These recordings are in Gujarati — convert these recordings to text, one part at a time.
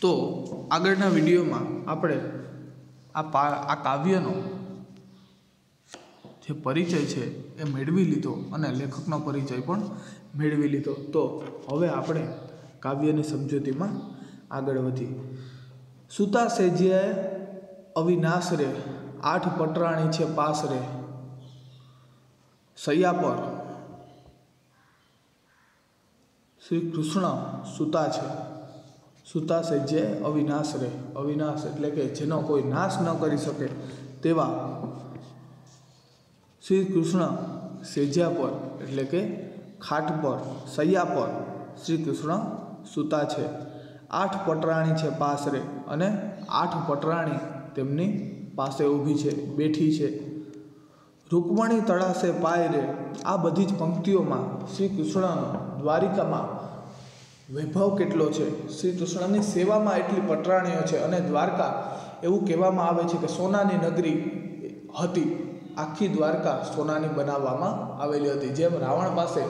तो આગળના વિડીયોમાં આપણે આ કાવ્યનો જે પરિચય છે એ મેળવી લીધો અને લેખકનો પરિચય પણ મેળવી લીધો। તો હવે આપણે કાવ્યની સમજૂતીમાં આગળ વધી। સૂતા સેજ્યાએ અવિનાશ રે, આઠ પટરાણી છે પાસ રે, સૈયા પર શ્રી કૃષ્ણ સૂતા છે। સૂતા સેજ્યાએ અવિનાશ રે, અવિનાશ એટલે કે જેનો કોઈ નાશ ન કરી શકે તેવા શ્રી કૃષ્ણ સેજ્યા પર એટલે કે ખાટ પર, સૈયા પર શ્રી કૃષ્ણ સૂતા છે। આઠ પટરાણી છે પાસ રે, અને આઠ પટરાણી તેમની પાસે ઊભી છે, બેઠી છે। રૂકમણી તળાસે પાય રે, આ બધી જ પંક્તિઓમાં શ્રી કૃષ્ણનો દ્વારિકામાં વૈભવ કેટલો છે, શ્રી કૃષ્ણની સેવામાં એટલી પટરાણીઓ છે। અને દ્વારકા એવું કહેવામાં આવે છે કે સોનાની નગરી હતી, આખી દ્વારકા સોનાની બનાવવામાં આવેલી હતી। જેમ રાવણ પાસે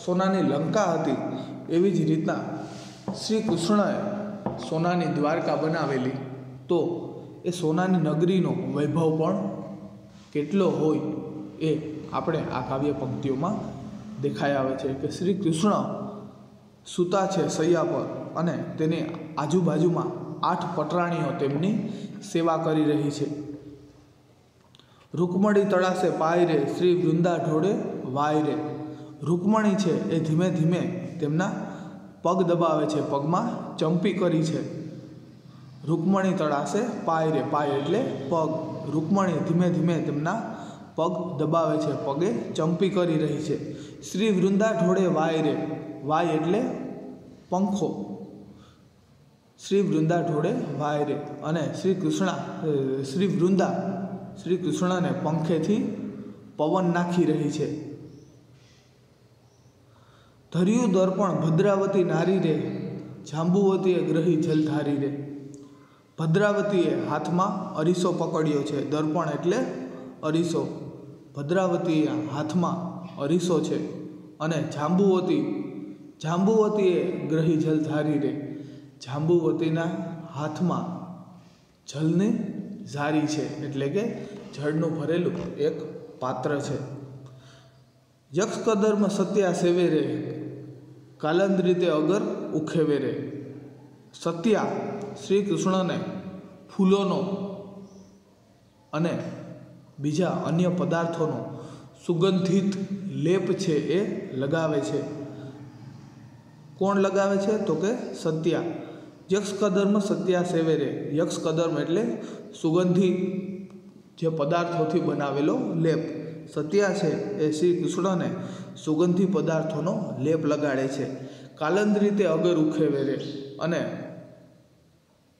સોનાની લંકા હતી એવી જ રીતના શ્રી કૃષ્ણએ સોનાની દ્વારકા બનાવેલી। તો એ સોનાની નગરીનો વૈભવ પણ કેટલો હોય એ આપણે આ કાવ્ય પંક્તિઓમાં દેખાઈ આવે છે કે શ્રી કૃષ્ણ સૂતા છે સૈયા પર અને તેની આજુબાજુમાં આઠ પટરાણીઓ તેમની સેવા કરી રહી છે। રૂકમણી તળાસે પાય રે, શ્રી વૃંદા ઢોળે વાય રે, રૂકમણી છે એ ધીમે ધીમે તેમના પગ દબાવે છે, પગમાં ચંપી કરી છે। રૂકમણી તળાસે પાય રે, પાય એટલે પગ, રૂકમણી ધીમે ધીમે તેમના પગ દબાવે છે, પગે ચંપી કરી રહી છે। શ્રી વૃંદા ઢોળે વાય રે, વાય એટલે પંખો, શ્રી વૃંદા ઢોળે વાય રે, અને શ્રી વૃંદા શ્રી કૃષ્ણને પંખેથી પવન નાખી રહી છે। ધર્યું દર્પણ ભદ્રાવતી નારી રે, જાંબુવતીએ ગ્રહી જલધારી રે, ભદ્રાવતીએ હાથમાં અરીસો પકડ્યો છે, દર્પણ એટલે અરીસો, ભદ્રાવતીએ હાથમાં અરીસો છે, અને જાંબુવતીએ ગ્રહી જલધારી રે, જાંબુવતીના હાથમાં જલની ઝારી છે એટલે કે જળનું ભરેલું એક પાત્ર છે। યક્ષ કદર્મ સત્યા સેવે રે, કાલંદ્રિતે અગર ઉખેવે રે, સત્યા શ્રી કૃષ્ણને ફૂલોનો અને બીજા અન્ય પદાર્થોનો સુગંધિત લેપ છે એ લગાવે છે। કોણ લગાવે છે તો કે સત્યા। યક્ષ કદર્મ સત્યા સેવે રે, યક્ષ કદર્મ એટલે સુગંધી જે પદાર્થોથી બનાવેલો લેપ, સત્યા છે એ શ્રી કૃષ્ણને સુગંધી પદાર્થોનો લેપ લગાડે છે। કાલંદ્રિતે અગર ઉખેવે રે, અને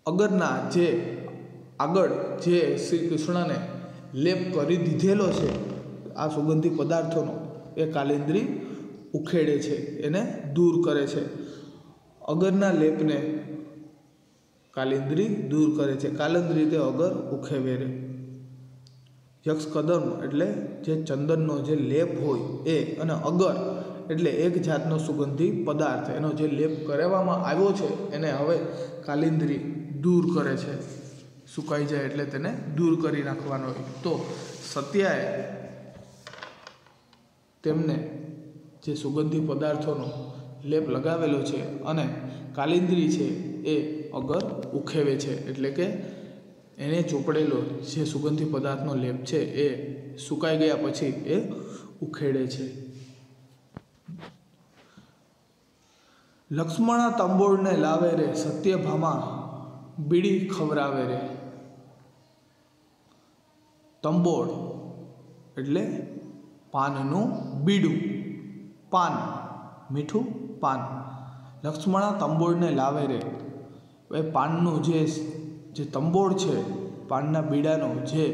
અગરના જે આગળ જે શ્રી કૃષ્ણને લેપ કરી દીધેલો છે આ સુગંધી પદાર્થોનો, એ કાલિંદ્રી ઉખેડે છે, એને દૂર કરે છે। અગરના લેપને કાલિંદ્રી દૂર કરે છે, કાલંદ્રિતે અગર ઉખેવે રે। યક્ષ કદર્મ એટલે જે ચંદનનો જે લેપ હોય એ, અને અગર એટલે એક જાતનો સુગંધી પદાર્થ, એનો જે લેપ કરાવવામાં આવ્યો છે એને હવે કાલિંદ્રી દૂર કરે છે, સુકાઈ જાય એટલે તેને દૂર કરી નાખવાનો હોય। તો સત્યાએ તેમને જે સુગંધી પદાર્થોનો લેપ લગાવેલો છે અને કાલિંદ્રી છે એ અગર ઉખેવે છે એટલે કે એને ચોપડેલો જે સુગંધી પદાર્થનો લેપ છે એ સુકાઈ ગયા પછી એ ઉખેડે છે। લક્ષ્મણા તંબોળને લાવે રે, સત્યભામા બીડી ખવરાવે રે, તંબોળ એટલે પાનનું બીડું, પાન મીઠું પાન, લક્ષ્મણા તંબોળને લાવે રે, એ પાનનું જે તંબોળ છે, પાનના બીડાનો જે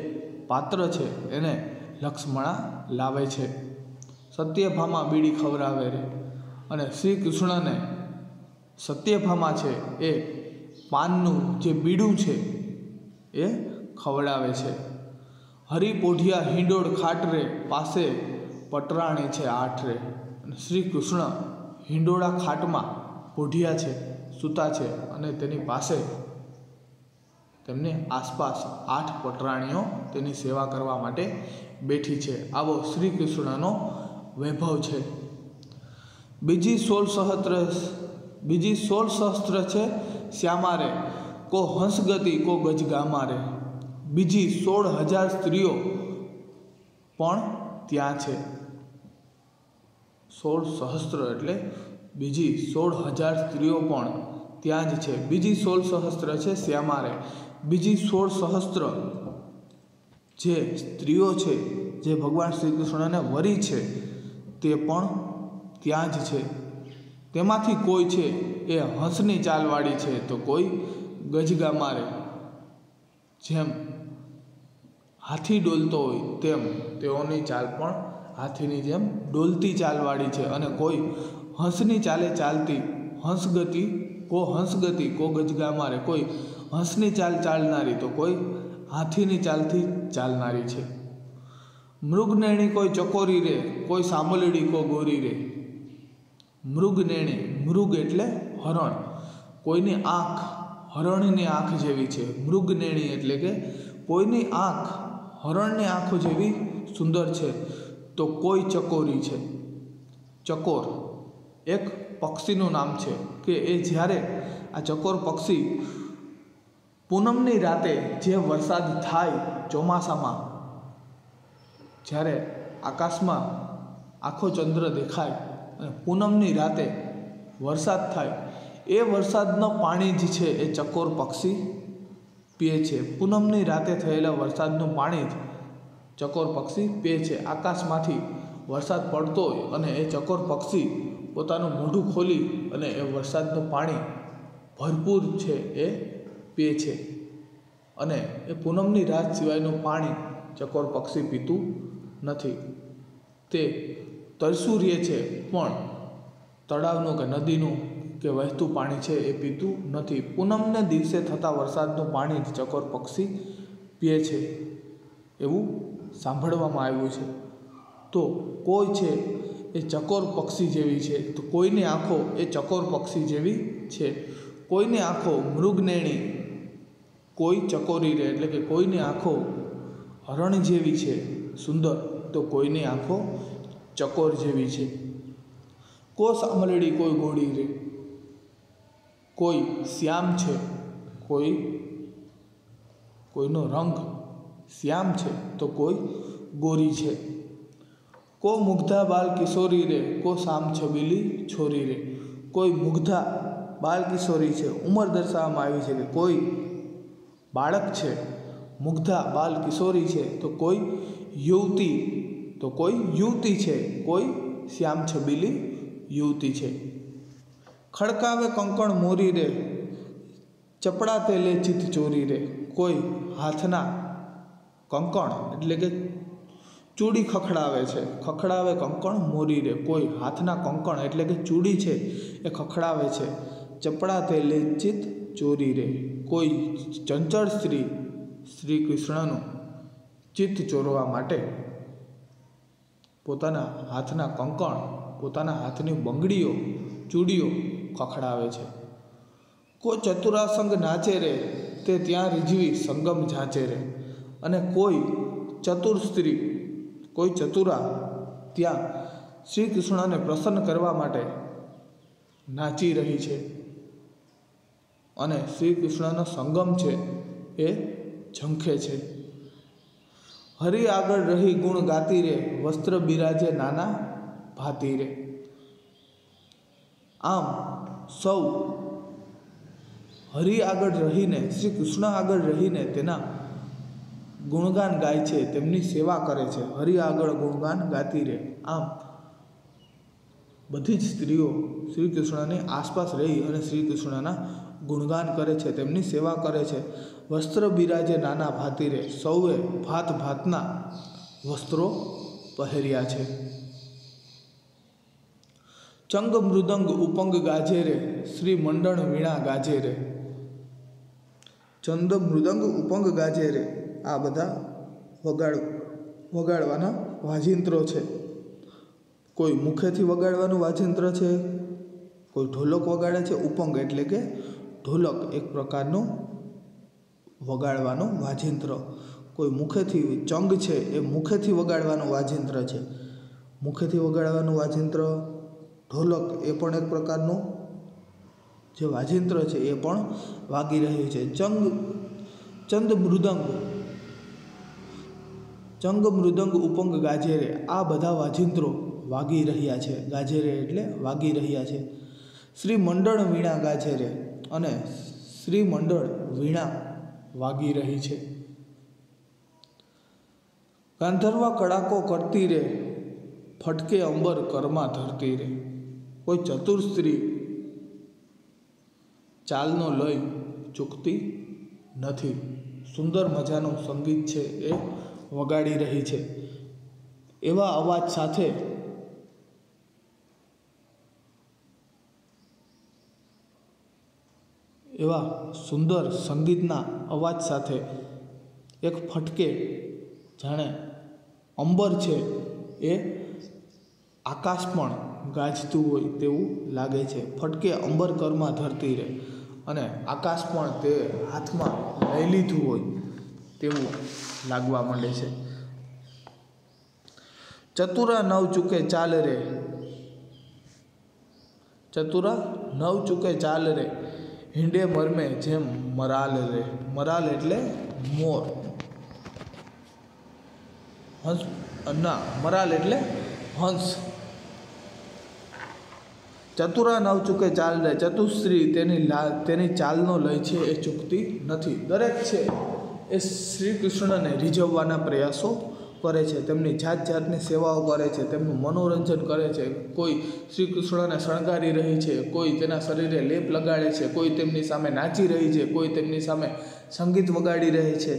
પાત્ર છે એને લક્ષ્મણા લાવે છે। સત્યભામા બીડી ખવરાવે રે, અને શ્રી કૃષ્ણને સત્યભામા છે એ પાનનું જે બીડું છે એ ખવડાવે છે। હરિપોઢિયા હિંડોળ ખાટ રે, પાસે પટરાણી છે આઠ રે, અને શ્રી કૃષ્ણ હિંડોળા ખાટમાં પોઢિયા છે સૂતા છે અને તેની પાસે તેમની આસપાસ 8 પટરાણીઓ તેની સેવા કરવા માટે બેઠી છે. આવો શ્રી કૃષ્ણનો વૈભવ છે. બીજી 16 સહસ્ત્ર છે શ્યામા રે, કો હંસગતિ કો ગજગામા રે. બીજી 16,000 સ્ત્રીઓ પણ ત્યાં છે. 16 સહસ્ત્ર એટલે બીજી 16,000 સ્ત્રીઓ પણ ત્યાં જ છે. બીજી 16 સહસ્ત્ર છે શ્યામા રે. બીજી 16 સહસ્ત્ર જે સ્ત્રીઓ છે, જે ભગવાન શ્રી કૃષ્ણને વરી છે, તે પણ ત્યાં જ છે. તેમાંથી કોઈ છે એ હંસની ચાલવાળી છે, તો કોઈ ગજગામા રે, જેમ હાથી ડોલતો હોય તેમ તેઓની ચાલ પણ હાથીની જેમ ડોલતી ચાલવાળી છે. અને કોઈ હંસની ચાલે ચાલતી, હંસગતિ કો ગજગામા રે, કોઈ હંસની ચાલ ચાલનારી તો કોઈ હાથીની ચાલથી ચાલનારી છે. મૃગનેણી કોઈ ચકોરી રે, કોઈ સાંભળડી કો ગોરી રે. મૃગનેણી, મૃગ એટલે હરણ, કોઈની આંખ હરણની આંખ જેવી છે. મૃગનેણી એટલે કે કોઈની આંખ હરણની આંખો જેવી સુંદર છે, તો કોઈ ચકોરી છે. ચકોર એક પક્ષીનું નામ છે કે એ જ્યારે આ ચકોર પક્ષી પૂનમની રાતે જે વરસાદ થાય ચોમાસામાં, જ્યારે આકાશમાં આખો ચંદ્ર દેખાય અને પૂનમની રાતે વરસાદ થાય, એ વરસાદનું પાણી જ છે એ ચકોર પક્ષી પીએ છે. પૂનમની રાતે થયેલા વરસાદનું પાણી જ ચકોર પક્ષી પીએ છે. આકાશમાંથી વરસાદ પડતો હોય અને એ ચકોર પક્ષી પોતાનું મોઢું ખોલી અને એ વરસાદનું પાણી ભરપૂર છે એ પીએ છે. અને એ પૂનમની રાત સિવાયનું પાણી ચકોર પક્ષી પીતું નથી. તે તરસું રહે છે, પણ તળાવનું કે નદીનું કે વહેતું પાણી છે એ પીતું નથી. પૂનમને દિવસે થતા વરસાદનું પાણી જ ચકોર પક્ષી પીએ છે, એવું સાંભળવામાં આવ્યું છે. તો કોઈ છે એ ચકોર પક્ષી જેવી છે, તો કોઈની આંખો એ ચકોર પક્ષી જેવી છે. કોઈની આંખો મૃગનેણી, કોઈ ચકોરી રે, એટલે કે કોઈની આંખો હરણ જેવી છે સુંદર, તો કોઈની આંખો ચકોર જેવી છે. કો સાંભળડી કોઈ ગોળી રે, કોઈ શ્યામ છે, કોઈનો રંગ શ્યામ છે તો કોઈ ગોરી છે. કો મુગ્ધા બાલ કિશોરી રે, કો શામ છબીલી છોરી રે. કોઈ મુગ્ધા બાલ કિશોરી છે, ઉંમર દર્શાવવામાં આવી છે કે કોઈ બાળક છે. મુગ્ધા બાલ કિશોરી છે તો કોઈ યુવતી, તો કોઈ યુવતી છે, કોઈ શ્યામ છબીલી યુવતી છે. ખડકાવે કંકણ મોરી રે, ચપડા તે લે ચિત ચોરી રે. કોઈ હાથના કંકણ એટલે કે ચૂડી ખખડાવે છે. ખખડાવે કંકણ મોરી રે, કોઈ હાથના કંકણ એટલે કે ચૂડી છે એ ખખડાવે છે. ચપડા તે લે ચિત ચોરી રે. કોઈ ચંચળ સ્ત્રી શ્રી કૃષ્ણનું ચિત્ત ચોરવા માટે પોતાના હાથના કંકણ, પોતાના હાથની બંગડીઓ, ચૂડીઓ ખખડાવે છે. કોઈ ચતુરાસંગ નાચે રે, તે ત્યાં રીઝવી સંગમ ઝાંચે રે. અને કોઈ ચતુર સ્ત્રી, કોઈ ચતુરા ત્યાં શ્રી કૃષ્ણને પ્રસન્ન કરવા માટે નાચી રહી છે અને શ્રી કૃષ્ણનો સંગમ છે એ ઝંખે છે. હરિ આગળ રહી ગુણ ગાતી રે, વસ્ત્ર બિરાજે નાના ભાતી રે. આમ સૌ હરિ આગળ રહીને, શ્રી કૃષ્ણ આગળ રહીને તેના ગુણગાન ગાય છે, તેમની સેવા કરે છે. હરિ આગળ ગુણગાન ગાતી રે. આમ બધી જ સ્ત્રીઓ શ્રી કૃષ્ણની આસપાસ રહી અને શ્રી કૃષ્ણના ગુણગાન કરે છે, તેમની સેવા કરે છે. વસ્ત્ર બિરાજે નાના ભાતી રે. સૌએ ભાત ભાતના વસ્ત્રો પહેર્યા છે. ચંગ મૃદંગ ઉપંગ ગાજે રે, શ્રી મંડળ વીણા ગાજે રે. ચંદ મૃદંગ ઉપંગ ગાજે રે, આ બધા વગાડવાના વાજિંત્રો છે. કોઈ મુખેથી વગાડવાનું વાજિંત્ર છે, કોઈ ઢોલક વગાડે છે, ઉપંગ એટલે કે ઢોલક એક પ્રકારનું વગાડવાનું વાજિંત્ર, કોઈ મુખેથી ચંગ છે એ મુખેથી વગાડવાનું વાજિંત્ર છે, મુખેથી વગાડવાનું વાજિંત્ર. ઢોલક એ પણ એક પ્રકારનું જે વાજિંત્ર છે એ પણ વાગી રહ્યું છે. ચંદ મૃદંગ ઉપંગ ગાજેરે આ બધા વાજિંત્રો વાગી રહ્યા છે. ગાજેરે એટલે વાગી રહ્યા છે. શ્રી મંડળ વીણા ગાજેરે અને શ્રી મંડળ વીણા વાગી રહી છે. ગાંધર્વા કડાકો કરતી રે ફટકે અંબર કરમાં ધરતી રે. કોઈ ચતુર સ્ત્રી ચાલનો લય ચૂકતી નથી. સુંદર મજાનું સંગીત છે એ વગાડી રહી છે. એવા અવાજ સાથે એવા સુંદર સંગીતના અવાજ સાથે એક ફટકે જાણે અંબર છે એ આકાશ પણ ગાજતું હોય તેવું લાગે છે. ફટકે અંબર કરમાં ધરતી રહે અને આકાશ પણ તે હાથમાં લઈ લીધું હોય તેવું લાગવા માંડે છે. ચતુરા નવ ચૂકે ચાલ રે, ચતુરા નવ ચૂકે ચાલ રે હિંડે મરમે જેમ મરાલ રે. મરાલ એટલે મોર. હંસ ના, મરાલ એટલે હંસ. ચતુરા નવ ચૂકે ચાલ રે, ચતુશ્રી તેની ચાલનો લય છે એ ચૂકતી નથી. દરેક છે એ શ્રી કૃષ્ણને રીઝવવાના પ્રયાસો કરે છે, તેમની જાત જાતની સેવાઓ કરે છે, તેમનું મનોરંજન કરે છે. કોઈ શ્રી કૃષ્ણને શણગારી રહી છે, કોઈ તેના શરીરે લેપ લગાડે છે, કોઈ તેમની સામે નાચી રહી છે, કોઈ તેમની સામે સંગીત વગાડી રહી છે.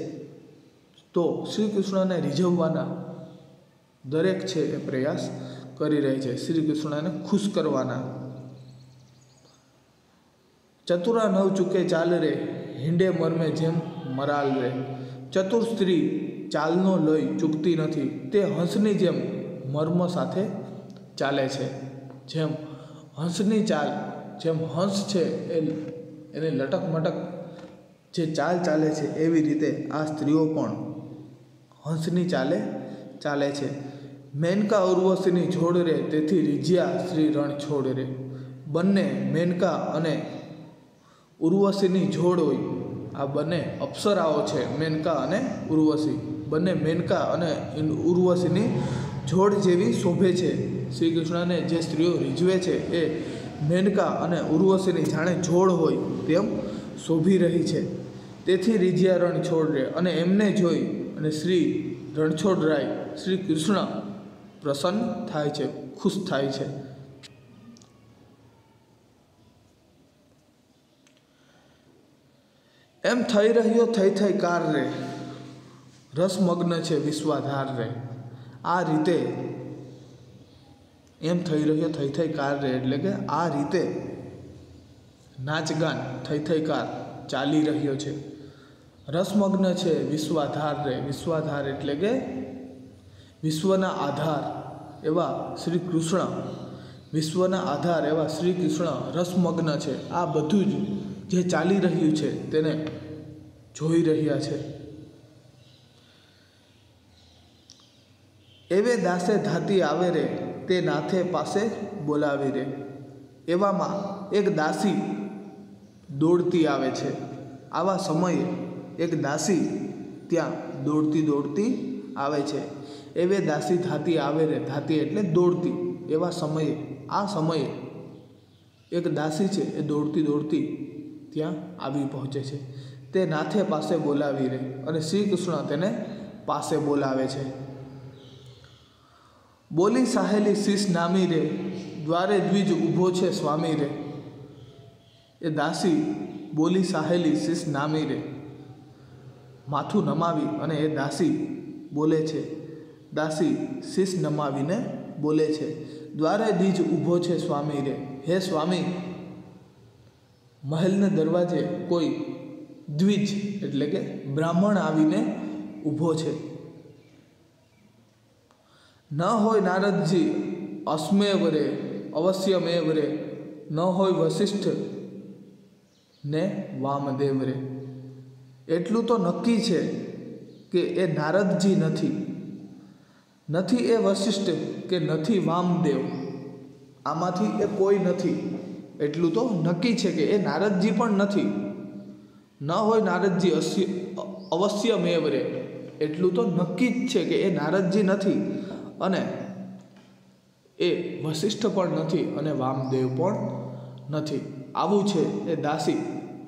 તો શ્રી કૃષ્ણને રીઝવવાના દરેક છે એ પ્રયાસ કરી રહી છે, શ્રી કૃષ્ણને ખુશ કરવાના. ચતુરા નવ ચૂકે ચાલ રે હિંડે મરમે જેમ મરાલ રે. ચતુર સ્ત્રી ચાલનો લય ચૂકતી નથી, તે હંસની જેમ મર્મ સાથે ચાલે છે. જેમ હંસની ચાલ, જેમ હંસ છે એને લટક મટક જે ચાલ ચાલે છે એવી રીતે આ સ્ત્રીઓ પણ હંસની ચાલે છે. મેનકા ઉર્વશીની જોડ રે તેથી રીઝ્યા શ્રી રણ છોડ રે. બંને મેનકા અને ઉર્વશીની જોડ હોય. આ બંને અપ્સરાઓ છે, મેનકા અને ઉર્વશી. બંને મેનકા અને ઉર્વશીની જોડ જેવી શોભે છે. શ્રી કૃષ્ણને જે સ્ત્રીઓ રીઝવે છે એ મેનકા અને ઉર્વશીની જાણે જોડ હોય તેમ શોભી રહી છે. તેથી રીઝ્યા રણ છોડ રે અને એમને જોઈ અને શ્રી રણછોડરાય શ્રી કૃષ્ણ પ્રસન્ન થાય છે, ખુશ થાય છે. એમ થઈ રહ્યો થઈ કાર રે રસમગ્ન છે વિશ્વાધાર રે. આ રીતે એમ થઈ રહ્યો થઈ કાર રે એટલે કે આ રીતે નાચગાન થઈ કાર ચાલી રહ્યો છે. રસમગ્ન છે વિશ્વાધાર રે. વિશ્વાધાર એટલે કે વિશ્વના આધાર એવા શ્રી કૃષ્ણ, વિશ્વના આધાર એવા શ્રી કૃષ્ણ રસમગ્ન છે. આ બધું જ જે ચાલી રહ્યું છે તેને જોઈ રહ્યા છે. એવે દાસે ધાતી આવે રે તે નાથે પાસે બોલાવી રે. એવામાં એક દાસી દોડતી આવે છે. આવા સમયે એક દાસી ત્યાં દોડતી આવે છે. એવે દાસી ધાતી આવે રે. ધાતી એટલે દોડતી. એવા સમયે, આ સમયે એક દાસી છે એ દોડતી ત્યાં આવી પહોંચે છે. તે નાથે પાસે બોલાવી રે અને શ્રી કૃષ્ણ તેને પાસે બોલાવે છે. બોલી સાહેલી શીશ નામી રે દ્વારે દ્વિજ ઊભો છે સ્વામી રે. એ દાસી બોલી સાહેલી શીશ નામી રે, માથું નમાવી અને એ દાસી બોલે છે. દાસી શીશ નમાવીને બોલે છે, દ્વારે દ્વિજ ઊભો છે સ્વામી રે. હે સ્વામી, મહેલને દરવાજે કોઈ દ્વિજ એટલે કે બ્રાહ્મણ આવીને ઊભો છે. ન હોય નારદજી અસ્મેવ રે અવશ્યમેવ રે. ન હોય વશિષ્ઠ ને વામદેવ રે. એટલું તો નક્કી છે કે એ નારદજી નથી, નથી એ વશિષ્ઠ કે નથી વામદેવ, આમાંથી એ કોઈ નથી. એટલું તો નક્કી છે કે એ નારદજી પણ નથી. ન હોય નારદજી અવશ્યમેવ રે. એટલું તો નક્કી જ છે કે એ નારદજી નથી અને એ વશિષ્ઠ પણ નથી અને વામદેવ પણ નથી. આવું છે એ દાસી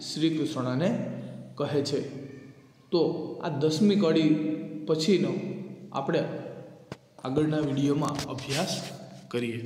શ્રી કૃષ્ણને કહે છે. તો આ 10મી કડી પછીનો આપણે આગળના વિડીયોમાં અભ્યાસ કરીએ.